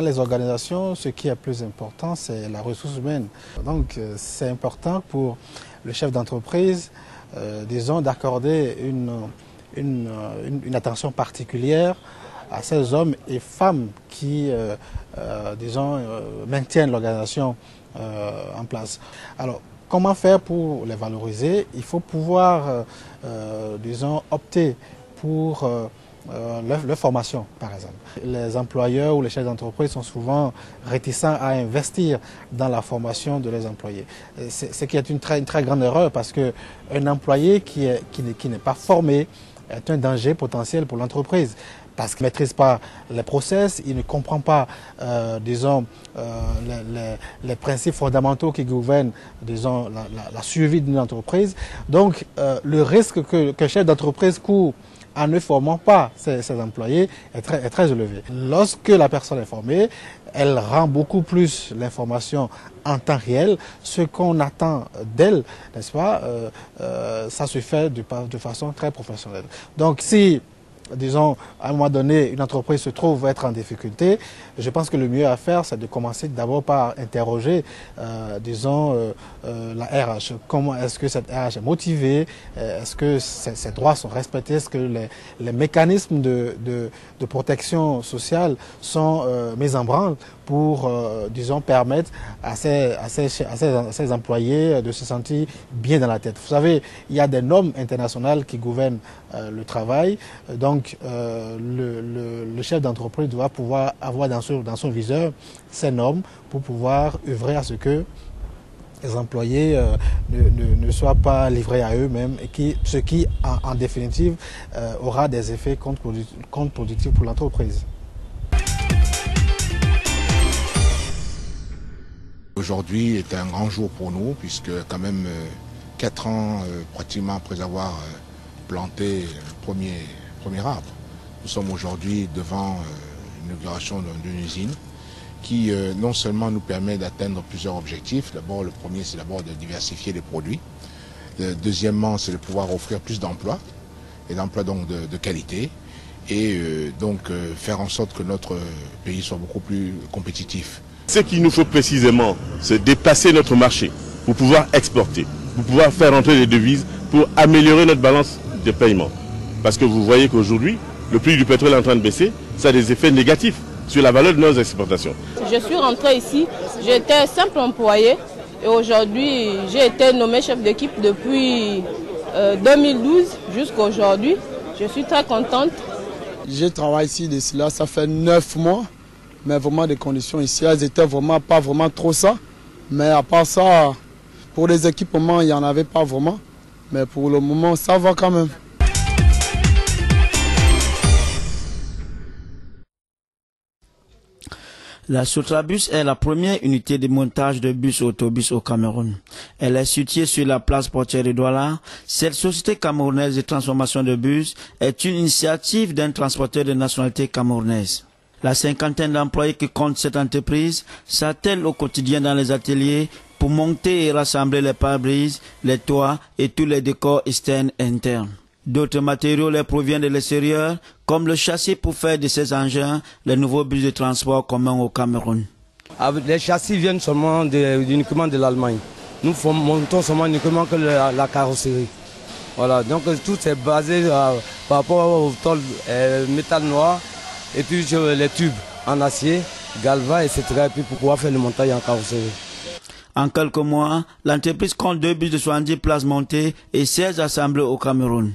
Dans les organisations, ce qui est plus important, c'est la ressource humaine. Donc c'est important pour le chef d'entreprise, disons, d'accorder une attention particulière à ces hommes et femmes qui, disons, maintiennent l'organisation en place. Alors, comment faire pour les valoriser? Il faut pouvoir, disons, opter pour leur formation, par exemple. Les employeurs ou les chefs d'entreprise sont souvent réticents à investir dans la formation de leurs employés. Ce qui est une très grande erreur, parce qu'un employé qui n'est pas formé est un danger potentiel pour l'entreprise. Parce qu'il ne maîtrise pas les process, il ne comprend pas, disons, les principes fondamentaux qui gouvernent, disons, la survie d'une entreprise. Donc, le risque que le chef d'entreprise court en ne formant pas ses employés est très élevé. Lorsque la personne est formée, elle rend beaucoup plus l'information en temps réel. Ce qu'on attend d'elle, n'est-ce pas, ça se fait de façon très professionnelle. Donc, si, disons, à un moment donné, une entreprise se trouve être en difficulté, je pense que le mieux à faire, c'est de commencer d'abord par interroger, disons, la RH. Comment est-ce que cette RH est motivée? Est-ce que ses droits sont respectés? Est-ce que les mécanismes de protection sociale sont mis en branle pour, disons, permettre à ces employés de se sentir bien dans la tête? Vous savez, il y a des normes internationales qui gouvernent le travail. Donc, le chef d'entreprise doit pouvoir avoir dans son viseur ces normes pour pouvoir œuvrer à ce que les employés ne soient pas livrés à eux-mêmes, et ce qui, en définitive, aura des effets contre-productifs pour l'entreprise. Aujourd'hui est un grand jour pour nous, puisque quand même 4 ans pratiquement après avoir planté le premier arbre, nous sommes aujourd'hui devant l'inauguration d'une usine qui non seulement nous permet d'atteindre plusieurs objectifs. D'abord, le premier, c'est d'abord de diversifier les produits. Deuxièmement, c'est de pouvoir offrir plus d'emplois, et d'emplois donc de qualité, et donc faire en sorte que notre pays soit beaucoup plus compétitif. Ce qu'il nous faut précisément, c'est dépasser notre marché pour pouvoir exporter, pour pouvoir faire entrer les devises, pour améliorer notre balance de paiement. Parce que vous voyez qu'aujourd'hui, le prix du pétrole est en train de baisser, ça a des effets négatifs sur la valeur de nos exportations. Je suis rentré ici, j'étais simple employé et aujourd'hui j'ai été nommé chef d'équipe depuis 2012 jusqu'à aujourd'hui. Je suis très contente. Je travaille ici de cela, ça fait 9 mois, mais vraiment des conditions ici, elles étaient vraiment pas vraiment trop ça. Mais à part ça, pour les équipements, il n'y en avait pas vraiment. Mais pour le moment, ça va quand même. La Sotrabus est la première unité de montage de bus autobus au Cameroun. Elle est située sur la place portière de Douala. Cette société camerounaise de transformation de bus est une initiative d'un transporteur de nationalité camerounaise. La cinquantaine d'employés qui compte cette entreprise s'attellent au quotidien dans les ateliers pour monter et rassembler les pare-brises, les toits et tous les décors externes et internes. D'autres matériaux les proviennent de l'extérieur, comme le châssis pour faire de ces engins les nouveaux bus de transport communs au Cameroun. Les châssis viennent seulement uniquement de l'Allemagne. Nous montons seulement uniquement que la carrosserie. Voilà, donc tout est basé par rapport au tôle métal noir et puis les tubes en acier, galva, etc. Et puis pour pouvoir faire le montage en carrosserie. En quelques mois, l'entreprise compte 2 bus de 70 places montées et 16 assemblés au Cameroun.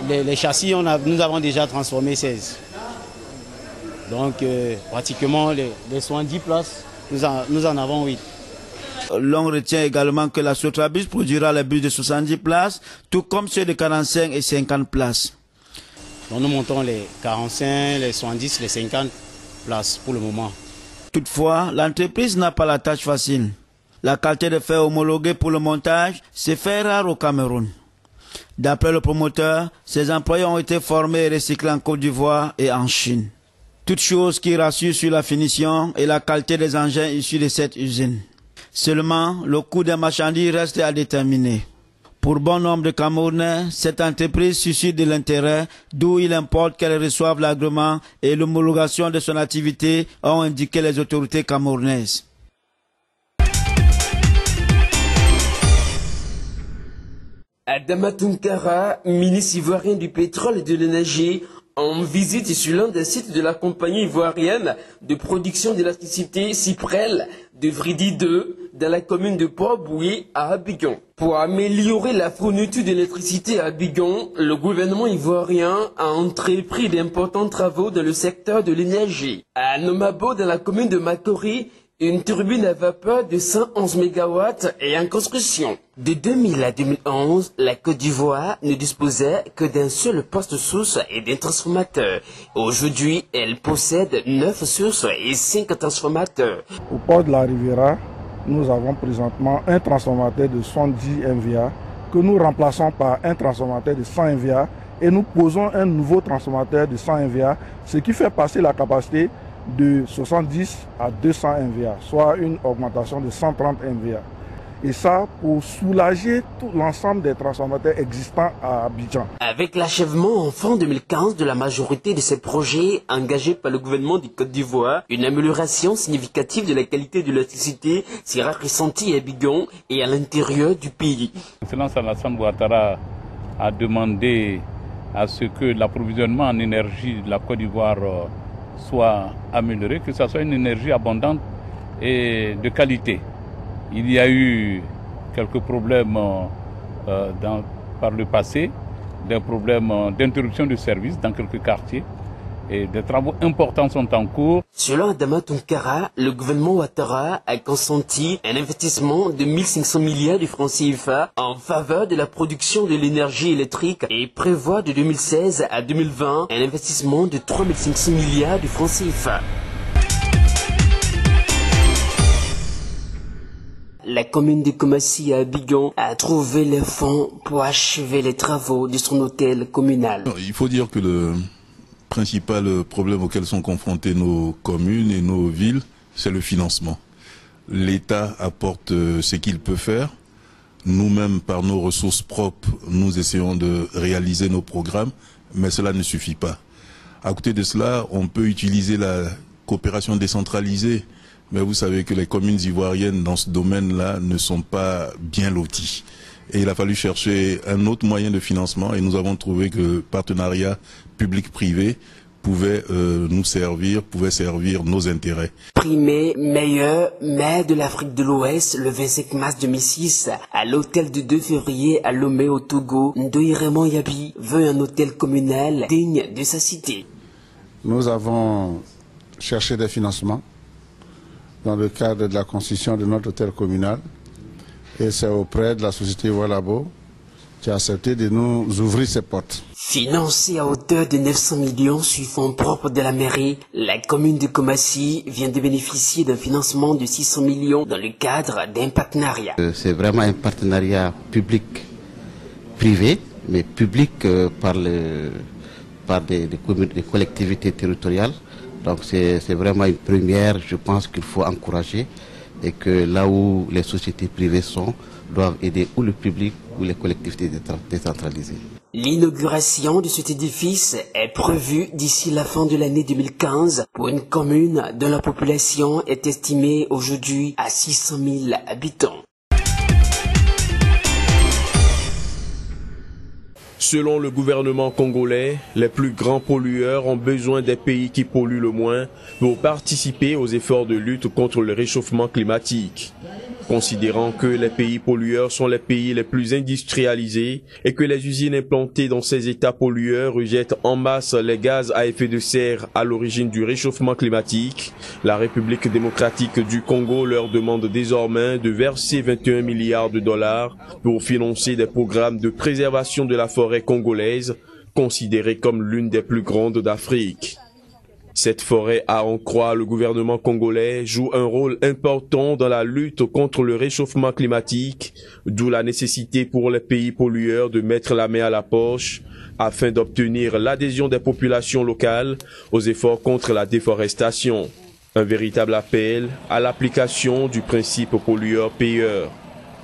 Les châssis, nous avons déjà transformé 16. Donc pratiquement les 70 places, nous en avons 8. L'on retient également que la Sotrabus produira les bus de 70 places, tout comme ceux de 45 et 50 places. Donc nous montons les 45, les 70, les 50 places pour le moment. Toutefois, l'entreprise n'a pas la tâche facile. La qualité de fer homologuée pour le montage, c'est fait rare au Cameroun. D'après le promoteur, ses employés ont été formés et recyclés en Côte d'Ivoire et en Chine. Toute chose qui rassure sur la finition et la qualité des engins issus de cette usine. Seulement, le coût des marchandises reste à déterminer. Pour bon nombre de Camerounais, cette entreprise suscite de l'intérêt, d'où il importe qu'elle reçoive l'agrément et l'homologation de son activité, ont indiqué les autorités camerounaises. Adama Tounkara, ministre ivoirien du pétrole et de l'énergie, en visite sur l'un des sites de la compagnie ivoirienne de production d'électricité Cyprel de Vridi 2 dans la commune de Port-Bouillet à Abidjan. Pour améliorer la fourniture d'électricité à Abidjan, le gouvernement ivoirien a entrepris d'importants travaux dans le secteur de l'énergie. À Nomabo, dans la commune de Makori, une turbine à vapeur de 111 MW est en construction. De 2000 à 2011, la Côte d'Ivoire ne disposait que d'un seul poste source et d'un transformateur. Aujourd'hui, elle possède 9 sources et 5 transformateurs. Au port de la Riviera, nous avons présentement un transformateur de 70 MVA que nous remplaçons par un transformateur de 100 MVA et nous posons un nouveau transformateur de 100 MVA, ce qui fait passer la capacité de 70 à 200 MVA, soit une augmentation de 130 MVA. Et ça pour soulager tout l'ensemble des transformateurs existants à Abidjan. Avec l'achèvement en fin 2015 de la majorité de ces projets engagés par le gouvernement du Côte d'Ivoire, une amélioration significative de la qualité de l'électricité sera ressentie à Abidjan et à l'intérieur du pays. L'excellence Alassane Ouattara a demandé à ce que l'approvisionnement en énergie de la Côte d'Ivoire soit amélioré, que ce soit une énergie abondante et de qualité. Il y a eu quelques problèmes par le passé, des problèmes d'interruption de service dans quelques quartiers et des travaux importants sont en cours. Selon Adama Tounkara, le gouvernement Ouattara a consenti un investissement de 1500 milliards de francs CFA en faveur de la production de l'énergie électrique et prévoit de 2016 à 2020 un investissement de 3500 milliards de francs CFA. La commune de Komassi à Abidjan a trouvé les fonds pour achever les travaux de son hôtel communal. Il faut dire que le principal problème auquel sont confrontées nos communes et nos villes, c'est le financement. L'État apporte ce qu'il peut faire. Nous-mêmes, par nos ressources propres, nous essayons de réaliser nos programmes, mais cela ne suffit pas. À côté de cela, on peut utiliser la coopération décentralisée, mais vous savez que les communes ivoiriennes dans ce domaine-là ne sont pas bien loties. Et il a fallu chercher un autre moyen de financement et nous avons trouvé que le partenariat public-privé pouvait nous servir, pouvait servir nos intérêts. Primé meilleur maire de l'Afrique de l'Ouest le 25 mars 2006 à l'hôtel du 2 février à Lomé au Togo, Ndoye Raymond Yabi veut un hôtel communal digne de sa cité. Nous avons cherché des financements dans le cadre de la construction de notre hôtel communal et c'est auprès de la société Walabo qui a accepté de nous ouvrir ses portes. Financé à hauteur de 900 millions sur fonds propres de la mairie, la commune de Komassi vient de bénéficier d'un financement de 600 millions dans le cadre d'un partenariat. C'est vraiment un partenariat public-privé, mais public par des collectivités territoriales. Donc c'est vraiment une première, je pense qu'il faut encourager et que là où les sociétés privées sont, doivent aider ou le public ou les collectivités décentralisées. L'inauguration de cet édifice est prévue d'ici la fin de l'année 2015 pour une commune dont la population est estimée aujourd'hui à 600 000 habitants. Selon le gouvernement congolais, les plus grands pollueurs ont besoin des pays qui polluent le moins pour participer aux efforts de lutte contre le réchauffement climatique. Considérant que les pays pollueurs sont les pays les plus industrialisés et que les usines implantées dans ces états pollueurs rejettent en masse les gaz à effet de serre à l'origine du réchauffement climatique, la République démocratique du Congo leur demande désormais de verser 21 milliards de dollars pour financer des programmes de préservation de la forêt congolaise, considérée comme l'une des plus grandes d'Afrique. Cette forêt, à en croire le gouvernement congolais, joue un rôle important dans la lutte contre le réchauffement climatique, d'où la nécessité pour les pays pollueurs de mettre la main à la poche afin d'obtenir l'adhésion des populations locales aux efforts contre la déforestation. Un véritable appel à l'application du principe pollueur-payeur.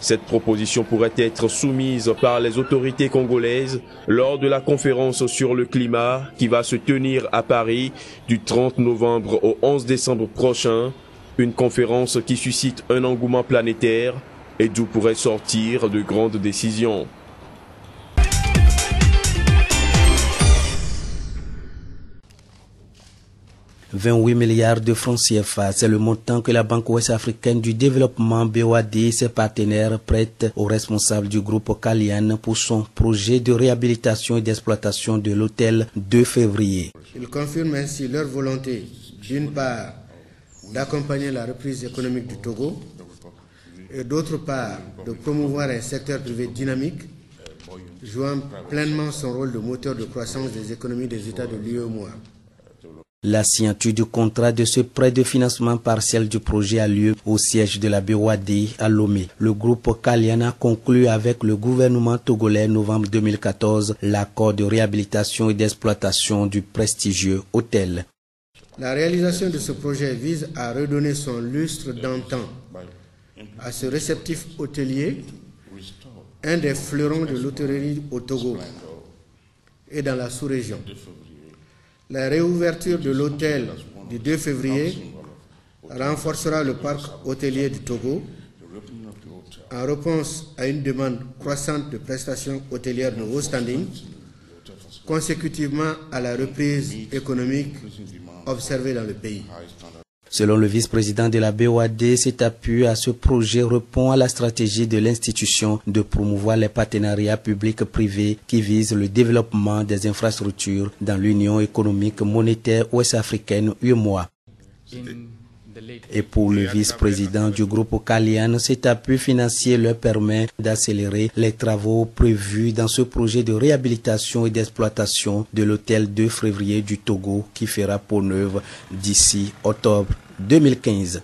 Cette proposition pourrait être soumise par les autorités congolaises lors de la conférence sur le climat qui va se tenir à Paris du 30 novembre au 11 décembre prochain. Une conférence qui suscite un engouement planétaire et d'où pourraient sortir de grandes décisions. « 28 milliards de francs CFA, c'est le montant que la Banque ouest-africaine du développement BOAD et ses partenaires prêtent aux responsables du groupe Kalian pour son projet de réhabilitation et d'exploitation de l'hôtel 2 février. Ils confirment ainsi leur volonté, d'une part, d'accompagner la reprise économique du Togo et d'autre part, de promouvoir un secteur privé dynamique, jouant pleinement son rôle de moteur de croissance des économies des États de l'UEMOA. La signature du contrat de ce prêt de financement partiel du projet a lieu au siège de la BOAD à Lomé. Le groupe Kalian a conclu avec le gouvernement togolais en novembre 2014 l'accord de réhabilitation et d'exploitation du prestigieux hôtel. La réalisation de ce projet vise à redonner son lustre d'antan à ce réceptif hôtelier, un des fleurons de l'hôtellerie au Togo et dans la sous-région. La réouverture de l'hôtel du 2 février renforcera le parc hôtelier du Togo en réponse à une demande croissante de prestations hôtelières de haut standing, consécutivement à la reprise économique observée dans le pays. Selon le vice-président de la BOAD, cet appui à ce projet répond à la stratégie de l'institution de promouvoir les partenariats publics-privés qui visent le développement des infrastructures dans l'Union économique monétaire ouest-africaine UEMOA. Et pour le vice-président du groupe Kalian, cet appui financier leur permet d'accélérer les travaux prévus dans ce projet de réhabilitation et d'exploitation de l'hôtel 2 février du Togo qui fera peau neuve d'ici octobre 2015.